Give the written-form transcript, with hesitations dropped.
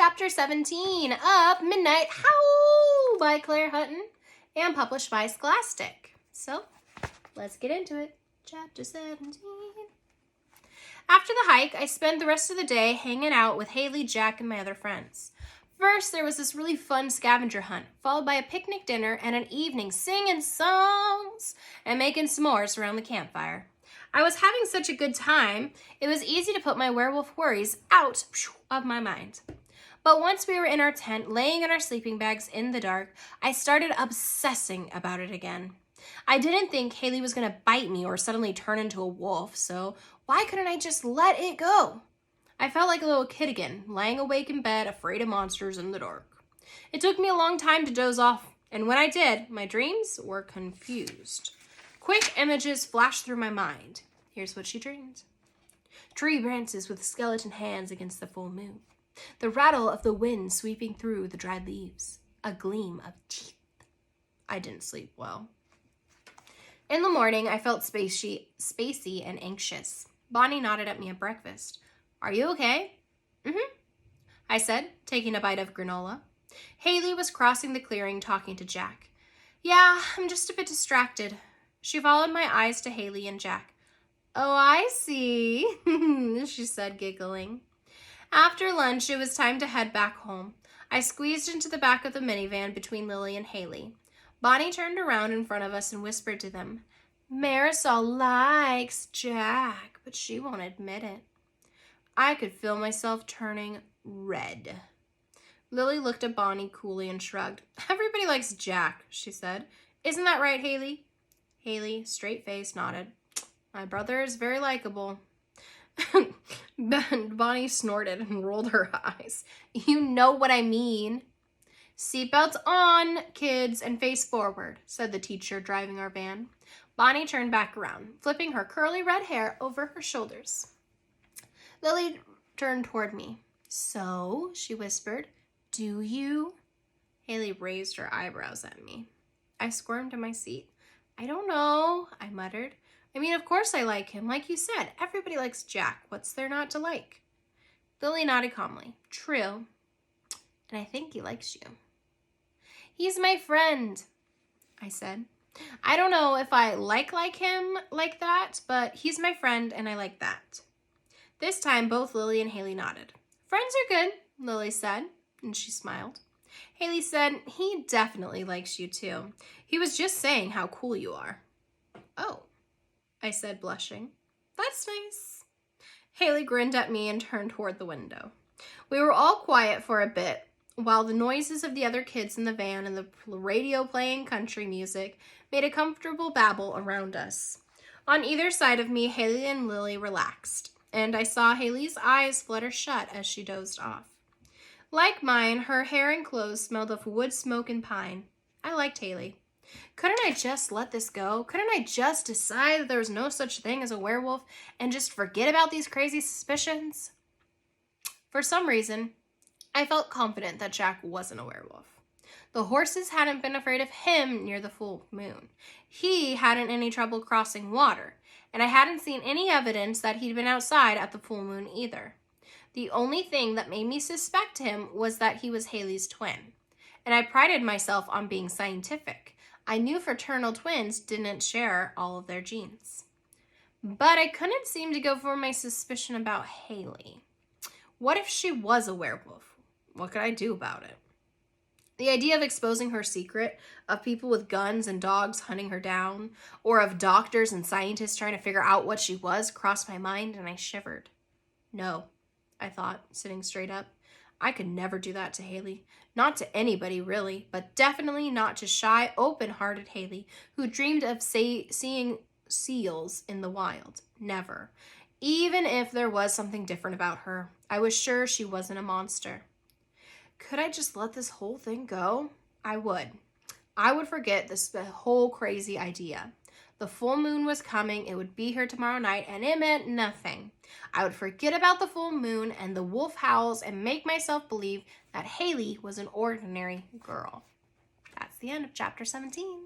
Chapter 17 of Midnight Howl by Claire Hutton and published by Scholastic. So, let's get into it. Chapter 17. After the hike, I spent the rest of the day hanging out with Haley, Jack, and my other friends. First, there was this really fun scavenger hunt, followed by a picnic dinner and an evening singing songs and making s'mores around the campfire. I was having such a good time, it was easy to put my werewolf worries out of my mind. But once we were in our tent, laying in our sleeping bags in the dark, I started obsessing about it again. I didn't think Haley was going to bite me or suddenly turn into a wolf, so why couldn't I just let it go? I felt like a little kid again, lying awake in bed, afraid of monsters in the dark. It took me a long time to doze off, and when I did, my dreams were confused. Quick images flashed through my mind. Here's what she dreamed. Tree branches with skeleton hands against the full moon. The rattle of the wind sweeping through the dried leaves. A gleam of teeth. I didn't sleep well. In the morning, I felt spacey and anxious. Bonnie nodded at me at breakfast. Are you okay? I said, taking a bite of granola. Haley was crossing the clearing talking to Jack. Yeah, I'm just a bit distracted. She followed my eyes to Haley and Jack. Oh, I see, she said, giggling. After lunch, it was time to head back home. I squeezed into the back of the minivan between Lily and Haley. Bonnie turned around in front of us and whispered to them, Marisol likes Jack, but she won't admit it. I could feel myself turning red. Lily looked at Bonnie coolly and shrugged. Everybody likes Jack, she said. Isn't that right, Haley? Haley, straight-faced, nodded. My brother is very likable. Bonnie snorted and rolled her eyes. You know what I mean. Seatbelts on, kids, and face forward, said the teacher driving our van. Bonnie turned back around, flipping her curly red hair over her shoulders. Lily turned toward me. So, she whispered, do you? Haley raised her eyebrows at me. I squirmed in my seat. I don't know, I muttered. I mean, of course I like him. Like you said, everybody likes Jack. What's there not to like? Lily nodded calmly. True. And I think he likes you. He's my friend, I said. I don't know if I like him like that, but he's my friend and I like that. This time, both Lily and Haley nodded. Friends are good, Lily said, and she smiled. Haley said, he definitely likes you too. He was just saying how cool you are. Oh, I said, blushing. That's nice. Haley grinned at me and turned toward the window. We were all quiet for a bit, while the noises of the other kids in the van and the radio playing country music made a comfortable babble around us. On either side of me, Haley and Lily relaxed, and I saw Haley's eyes flutter shut as she dozed off. Like mine, her hair and clothes smelled of wood smoke and pine. I liked Haley. Couldn't I just let this go? Couldn't I just decide that there was no such thing as a werewolf and just forget about these crazy suspicions? For some reason, I felt confident that Jack wasn't a werewolf. The horses hadn't been afraid of him near the full moon. He hadn't any trouble crossing water, and I hadn't seen any evidence that he'd been outside at the full moon either. The only thing that made me suspect him was that he was Haley's twin, and I prided myself on being scientific. I knew fraternal twins didn't share all of their genes. But I couldn't seem to go for my suspicion about Haley. What if she was a werewolf? What could I do about it? The idea of exposing her secret, of people with guns and dogs hunting her down, or of doctors and scientists trying to figure out what she was, crossed my mind, and I shivered. No, I thought, sitting straight up. I could never do that to Haley. Not to anybody, really, but definitely not to shy, open-hearted Haley, who dreamed of seeing seals in the wild. Never. Even if there was something different about her, I was sure she wasn't a monster. Could I just let this whole thing go? I would. I would forget this whole crazy idea. The full moon was coming, it would be here tomorrow night, and it meant nothing. I would forget about the full moon and the wolf howls and make myself believe that Haley was an ordinary girl. That's the end of chapter 17.